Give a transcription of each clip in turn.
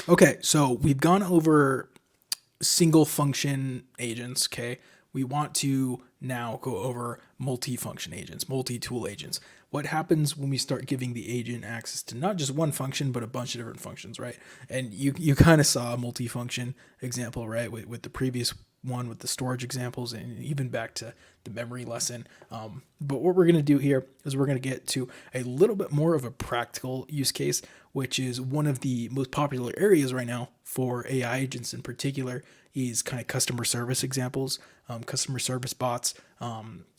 Okay, so we've gone over single function agents. Okay, we want to now go over multi-function agents, multi-tool agents. What happens when we start giving the agent access to not just one function but a bunch of different functions, right? And you kind of saw a multi-function example, right, with the previous one with the storage examples and even back to the memory lesson. But what we're going to do here is we're going to get to a little bit more of a practical use case, which is one of the most popular areas right now for AI agents in particular is kind of customer service examples, customer service bots.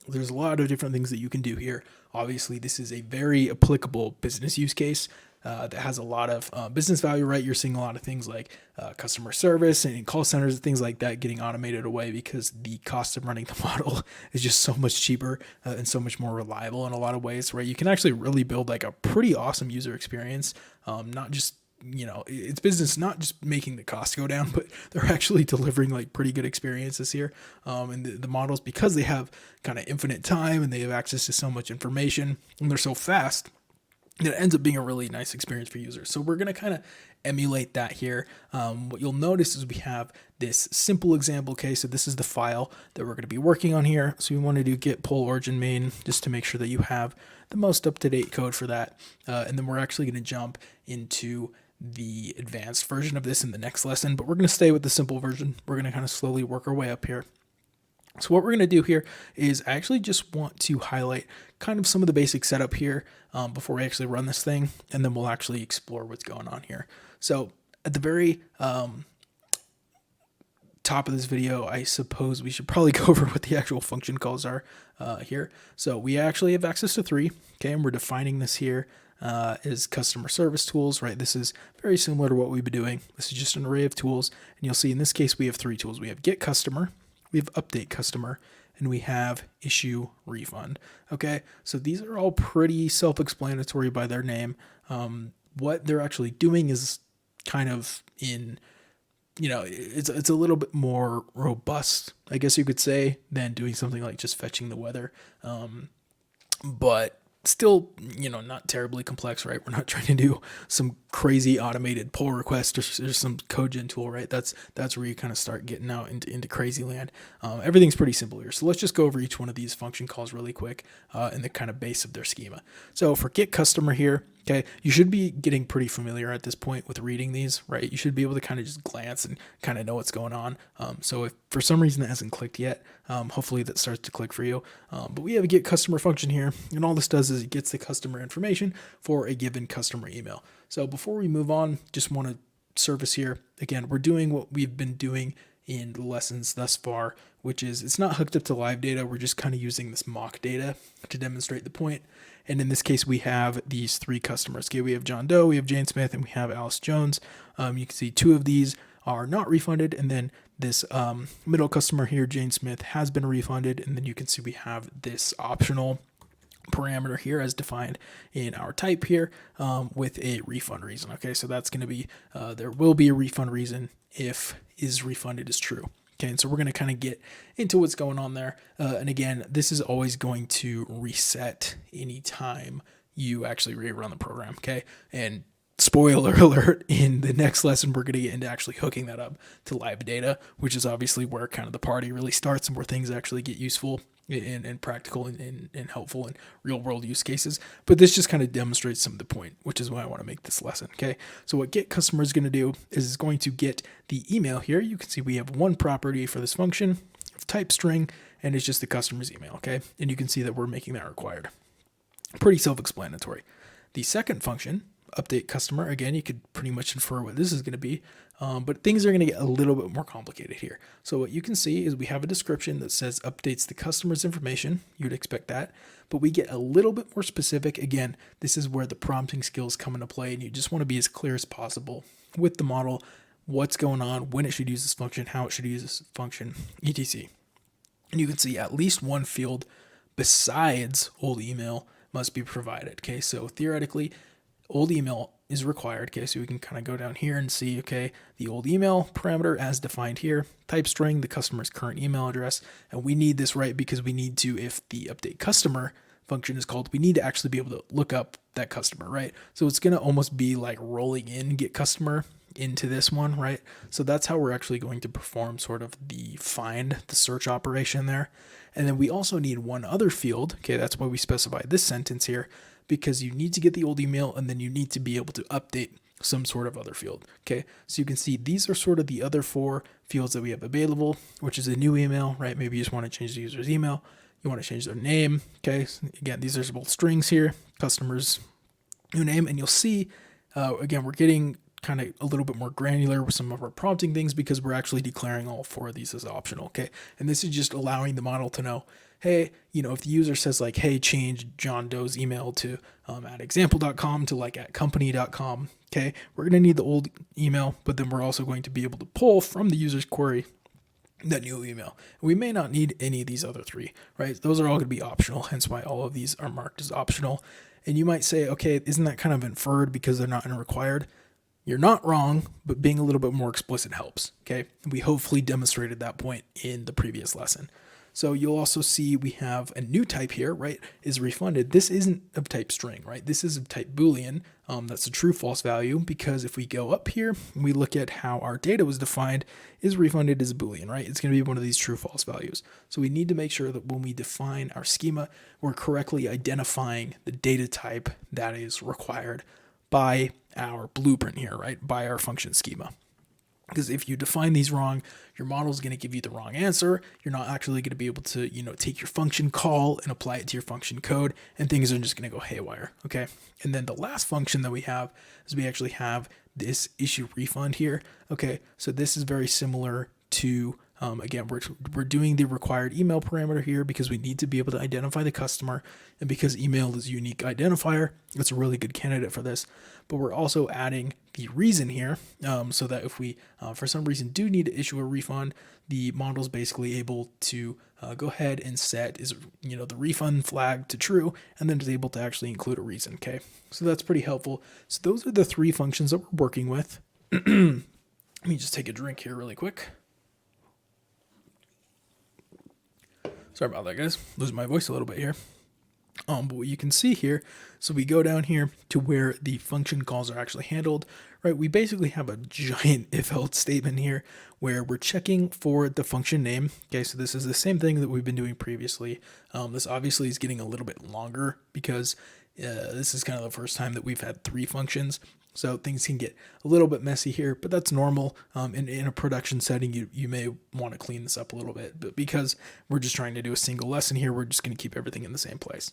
There's a lot of different things that you can do here. Obviously, this is a very applicable business use case that has a lot of business value, right? You're seeing a lot of things like customer service and call centers and things like that getting automated away because the cost of running the model is just so much cheaper and so much more reliable in a lot of ways, right? You can actually really build like a pretty awesome user experience, not just it's business not just making the cost go down, but they're actually delivering like pretty good experiences here. And the models, because they have kind of infinite time and they have access to so much information and they're so fast, it ends up being a really nice experience for users. So we're going to kind of emulate that here. What you'll notice is we have this simple example case. So this is the file that we're going to be working on here. So we want to do git pull origin main just to make sure that you have the most up-to-date code for that. And then we're actually going to jump into the advanced version of this in the next lesson, but we're going to stay with the simple version. We're going to kind of slowly work our way up here. So what we're going to do here is I actually just want to highlight kind of some of the basic setup here before we actually run this thing, and then we'll actually explore what's going on here. So at the very top of this video, I suppose we should probably go over what the actual function calls are here. So we actually have access to 3, okay, and we're defining this here is customer service tools, right? This is very similar to what we've been doing. This is just an array of tools, and you'll see in this case we have 3 tools. We have get customer, we have update customer, and we have issue refund. Okay, so these are all pretty self-explanatory by their name. What they're actually doing is kind of it's a little bit more robust, I guess you could say, than doing something like just fetching the weather. But still, not terribly complex, right? We're not trying to do some crazy automated pull request or some code gen tool, right? That's where you kind of start getting out into crazy land. Everything's pretty simple here. So let's just go over each one of these function calls really quick and the kind of base of their schema. So for get customer here, okay, you should be getting pretty familiar at this point with reading these, right? You should be able to kind of just glance and kind of know what's going on. So if for some reason that hasn't clicked yet, hopefully that starts to click for you. But we have a get customer function here, and all this does is it gets the customer information for a given customer email. So before we move on, just want to service here. Again, we're doing what we've been doing in the lessons thus far, which is it's not hooked up to live data. We're just kind of using this mock data to demonstrate the point. And in this case, we have these 3 customers. Okay, we have John Doe, we have Jane Smith, and we have Alice Jones. You can see 2 of these are not refunded, and then this middle customer here, Jane Smith, has been refunded. And then you can see we have this optional parameter here as defined in our type here with a refund reason. Okay, so that's going to be there will be a refund reason if is refunded is true. Okay, and so we're going to kind of get into what's going on there. And again, this is always going to reset anytime you actually rerun the program. Okay, and spoiler alert, in the next lesson, we're going to get into actually hooking that up to live data, which is obviously where kind of the party really starts and where things actually get useful and practical and helpful in real world use cases. But this just kind of demonstrates some of the point, which is why I want to make this lesson. Okay, so what get customer is going to do is it's going to get the email here. You can see we have one property for this function of type string, and it's just the customer's email. Okay, and you can see that we're making that required. Pretty self-explanatory. The second function, update customer, again, you could pretty much infer what this is going to be, but things are going to get a little bit more complicated here. So what you can see is we have a description that says updates the customer's information. You'd expect that, but we get a little bit more specific. Again, this is where the prompting skills come into play, and you just want to be as clear as possible with the model, what's going on, when it should use this function, how it should use this function, etc. And you can see at least one field besides old email must be provided. Okay, so theoretically, old email is required. Okay, so we can kind of go down here and see, okay, the old email parameter as defined here, type string, the customer's current email address. And we need this right because we need to, if the update customer function is called, we need to actually be able to look up that customer, right? So it's going to almost be like rolling in get customer into this one, right? So that's how we're actually going to perform sort of the search operation there. And then we also need one other field. Okay, that's why we specify this sentence here, because you need to get the old email and then you need to be able to update some sort of other field. Okay, so you can see these are sort of the other 4 fields that we have available, which is a new email, right? Maybe you just want to change the user's email. You want to change their name. Okay, so again, these are both strings here, customers' new name, and you'll see, again, we're getting kind of a little bit more granular with some of our prompting things because we're actually declaring all 4 of these as optional. Okay, and this is just allowing the model to know, hey, if the user says like, hey, change John Doe's email to at example.com to like at company.com. Okay, we're going to need the old email, but then we're also going to be able to pull from the user's query that new email. We may not need any of these other 3, right? Those are all going to be optional, hence why all of these are marked as optional. And you might say, okay, isn't that kind of inferred because they're not required? You're not wrong, but being a little bit more explicit helps. Okay, we hopefully demonstrated that point in the previous lesson. So you'll also see we have a new type here, right, is refunded. This isn't of type string, right? This is of type Boolean. That's a true false value, because if we go up here and we look at how our data was defined, is refunded as a Boolean, right? It's going to be one of these true false values. So we need to make sure that when we define our schema, we're correctly identifying the data type that is required by our blueprint here, right? By our function schema. Because if you define these wrong, your model is going to give you the wrong answer. You're not actually going to be able to, take your function call and apply it to your function code, and things are just going to go haywire. Okay. And then the last function that we have is we actually have this issue refund here. Okay. So this is very similar to, again, we're doing the required email parameter here because we need to be able to identify the customer, and because email is a unique identifier, it's a really good candidate for this. But we're also adding the reason here, so that if we, for some reason, do need to issue a refund, the model is basically able to go ahead and set the refund flag to true, and then is able to actually include a reason. Okay, so that's pretty helpful. So those are the 3 functions that we're working with. Let me just take a drink here really quick. Sorry about that, guys. Losing my voice a little bit here. But what you can see here, so we go down here to where the function calls are actually handled, right? We basically have a giant if-else statement here where we're checking for the function name. Okay, so this is the same thing that we've been doing previously. This obviously is getting a little bit longer because this is kind of the first time that we've had 3 functions. So things can get a little bit messy here, but that's normal. In a production setting, you may want to clean this up a little bit, but because we're just trying to do a single lesson here, we're just going to keep everything in the same place.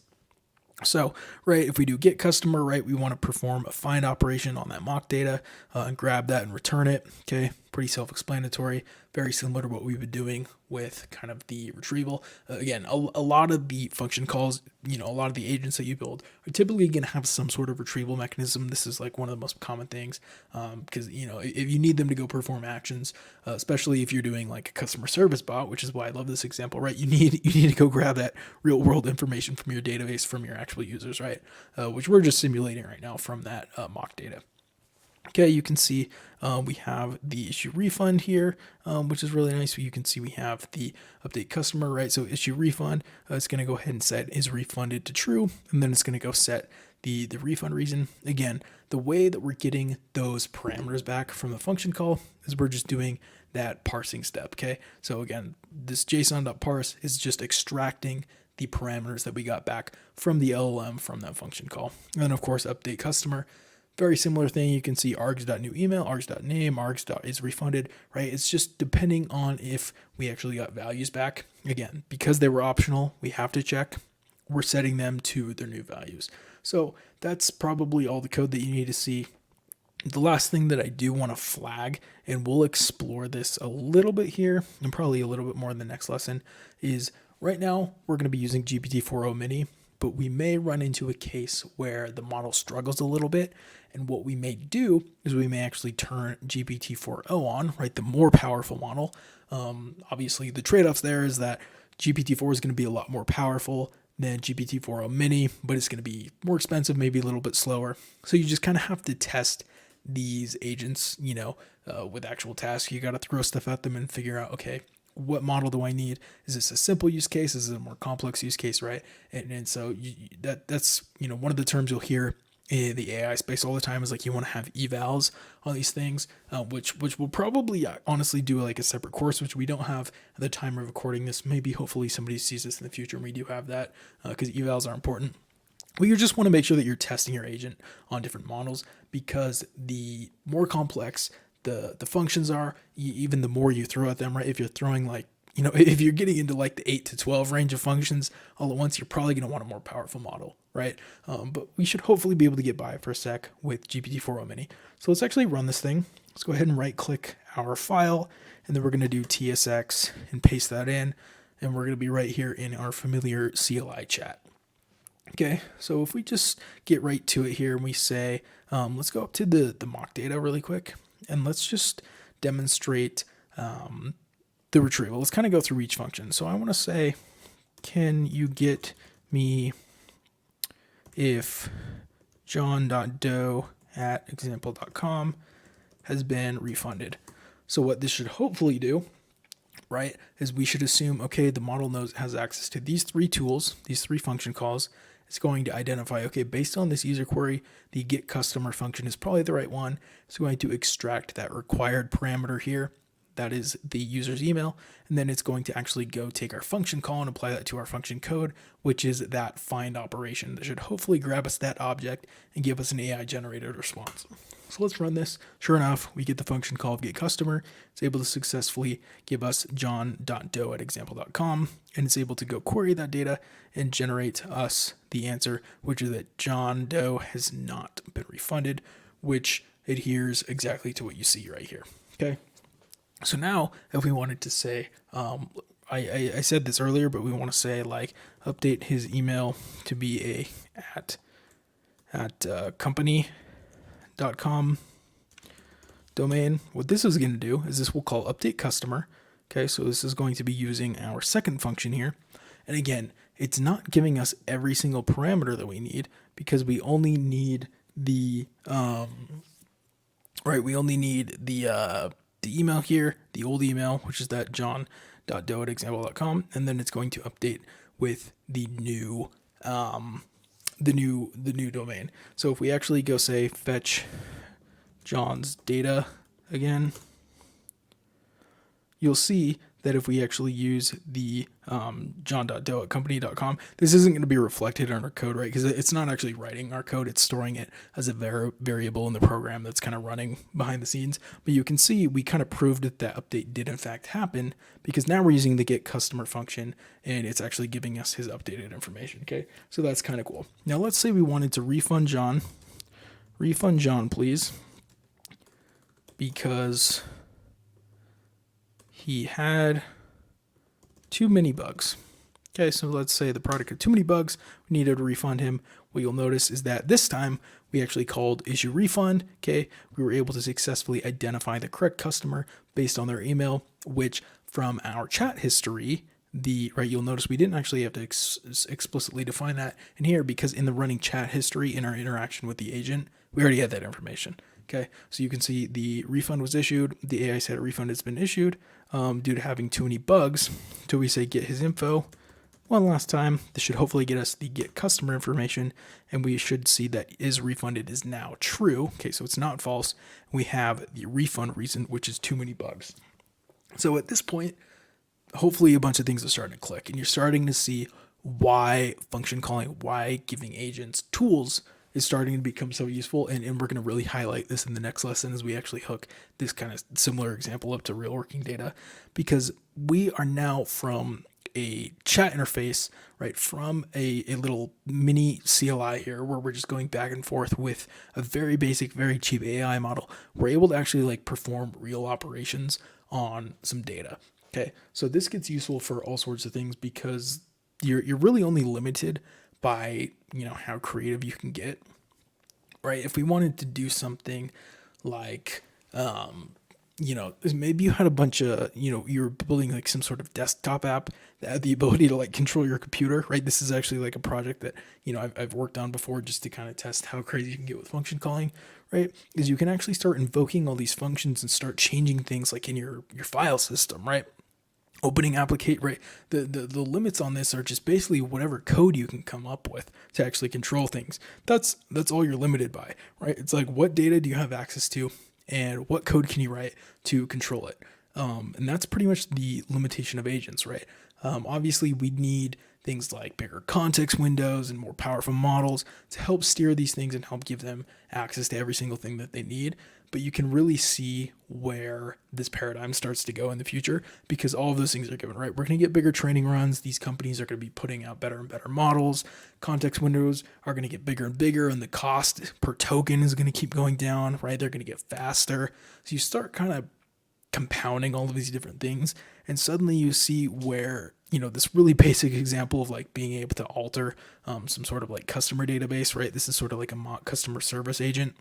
So, right, if we do get customer, right, we want to perform a find operation on that mock data and grab that and return it. Okay, pretty self-explanatory, very similar to what we've been doing with kind of the retrieval. Again, a lot of the function calls, a lot of the agents that you build are typically going to have some sort of retrieval mechanism. This is like one of the most common things because, if you need them to go perform actions, especially if you're doing like a customer service bot, which is why I love this example, right? You need to go grab that real world information from your database, from your actual users, right? Which we're just simulating right now from that mock data. Okay, you can see we have the issue refund here, which is really nice. You can see we have the update customer, right? So issue refund, it's going to go ahead and set is refunded to true, and then it's going to go set the refund reason. Again, the way that we're getting those parameters back from the function call is we're just doing that parsing step, okay? So again, this JSON.parse is just extracting the parameters that we got back from the LLM from that function call. And then, of course, update customer. Very similar thing. You can see args.newEmail, args.name, args.is refunded, right? It's just depending on if we actually got values back. Again, because they were optional, we have to check. We're setting them to their new values. So that's probably all the code that you need to see. The last thing that I do want to flag, and we'll explore this a little bit here, and probably a little bit more in the next lesson, is right now we're going to be using GPT-4o Mini, but we may run into a case where the model struggles a little bit. And what we may do is we may actually turn GPT-4o on, right? The more powerful model. Obviously, the trade-offs there is that GPT-4 is going to be a lot more powerful than GPT-4o Mini, but it's going to be more expensive, maybe a little bit slower. So you just kind of have to test these agents, with actual tasks. You got to throw stuff at them and figure out, okay, what model do I need? Is this a simple use case? Is it a more complex use case, right? And so that's one of the terms you'll hear the AI space all the time is like you want to have evals on these things, which we'll probably honestly do like a separate course, which we don't have at the time of recording this. Maybe hopefully somebody sees this in the future and we do have that, because evals are important. Well, you just want to make sure that you're testing your agent on different models, because the more complex the functions are, even the more you throw at them, right? If you're throwing like, if you're getting into like the 8 to 12 range of functions all at once, you're probably going to want a more powerful model, right? But we should hopefully be able to get by for a sec with GPT-4o Mini. So let's actually run this thing. Let's go ahead and right click our file, and then we're going to do TSX and paste that in. And we're going to be right here in our familiar CLI chat. Okay, so if we just get right to it here and we say, let's go up to the mock data really quick, and let's just demonstrate the retrieval. Let's kind of go through each function. So I want to say, can you get me if john.doe at example.com has been refunded? So what this should hopefully do, right, is we should assume, okay, the model knows it has access to these three tools, these three function calls. It's going to identify, okay, based on this user query, the get customer function is probably the right one. It's going to extract that required parameter here. That is the user's email. And then it's going to actually go take our function call and apply that to our function code, which is that find operation that should hopefully grab us that object and give us an AI generated response. So let's run this. Sure enough, we get the function call of get customer. It's able to successfully give us john.doe at example.com, and it's able to go query that data and generate us the answer, which is that John Doe has not been refunded, which adheres exactly to what you see right here. Okay. So now if we wanted to say, I said this earlier, but we want to say like update his email to be at company.com domain. What this is going to do is this will call update customer. Okay, so this is going to be using our second function here. And again, it's not giving us every single parameter that we need, because we only need the the email here, the old email, which is that john.doe at example.com, and then it's going to update with the new domain. So if we actually go say fetch John's data again, you'll see that if we actually use the john.doe at company.com, this isn't going to be reflected in our code, right? Because it's not actually writing our code, it's storing it as a variable in the program that's kind of running behind the scenes. But you can see we kind of proved that that update did in fact happen, because now we're using the get customer function and it's actually giving us his updated information. Okay, so that's kind of cool. Now let's say we wanted to refund John, please, because he had too many bugs. Okay, so let's say the product had too many bugs. We needed to refund him. What you'll notice is that this time we actually called issue refund. Okay, we were able to successfully identify the correct customer based on their email, which from our chat history, you'll notice we didn't actually have to explicitly define that in here, because in the running chat history in our interaction with the agent, we already had that information. Okay, so you can see the refund was issued. The AI said a refund has been issued due to having too many bugs. So we say get his info one last time. This should hopefully get us the get customer information, and we should see that is refunded is now true. Okay, so it's not false. We have the refund reason, which is too many bugs. So at this point, hopefully a bunch of things are starting to click, and you're starting to see why function calling, why giving agents tools is starting to become so useful. And we're going to really highlight this in the next lesson as we actually hook this kind of similar example up to real working data, because we are now from a chat interface, right, from a little mini CLI here where we're just going back and forth with a very basic, very cheap AI model. We're able to actually like perform real operations on some data. Okay, so this gets useful for all sorts of things, because you're really only limited by how creative you can get, right? If we wanted to do something like maybe you had a bunch of you were building like some sort of desktop app that had the ability to like control your computer, right? This is actually like a project that I've worked on before, just to kind of test how crazy you can get with function calling, right? Is you can actually start invoking all these functions and start changing things like in your file system, right? opening applicate, right? The limits on this are just basically whatever code you can come up with to actually control things. That's all you're limited by, right? It's like, what data do you have access to, and what code can you write to control it? And that's pretty much the limitation of agents, right? Obviously, we need things like bigger context windows and more powerful models to help steer these things and help give them access to every single thing that they need. But you can really see where this paradigm starts to go in the future, because all of those things are given, right? We're going to get bigger training runs. These companies are going to be putting out better and better models. Context windows are going to get bigger and bigger, and the cost per token is going to keep going down, right? They're going to get faster. So you start kind of compounding all of these different things, and suddenly you see where, this really basic example of like being able to alter some sort of like customer database, right? This is sort of like a mock customer service agent.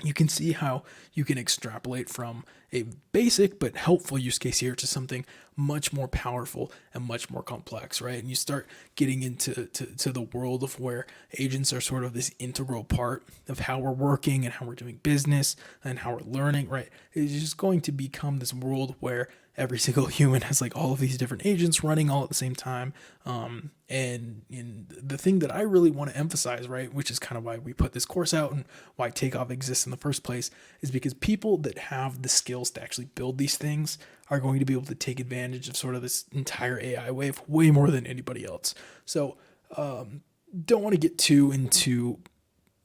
You can see how you can extrapolate from a basic but helpful use case here to something much more powerful and much more complex, right? And you start getting into to the world of where agents are sort of this integral part of how we're working and how we're doing business and how we're learning, right? It's just going to become this world where every single human has like all of these different agents running all at the same time. And in the thing that I really want to emphasize, right, which is kind of why we put this course out and why Takeoff exists in the first place, is because people that have the skills to actually build these things are going to be able to take advantage of sort of this entire AI wave way more than anybody else. So don't want to get too into,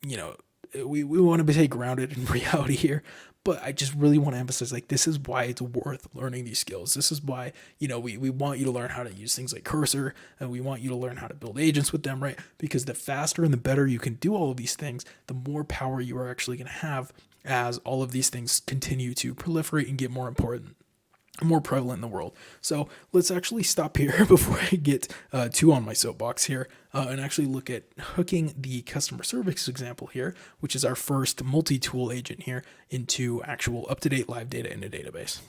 you know, we want to stay grounded in reality here, but I just really want to emphasize, like, this is why it's worth learning these skills. This is why, we want you to learn how to use things like Cursor, and we want you to learn how to build agents with them, right? Because the faster and the better you can do all of these things, the more power you are actually going to have as all of these things continue to proliferate and get more important, more prevalent in the world. So let's actually stop here before I get too on my soapbox here, and actually look at hooking the customer service example here, which is our first multi-tool agent here, into actual up-to-date live data in a database.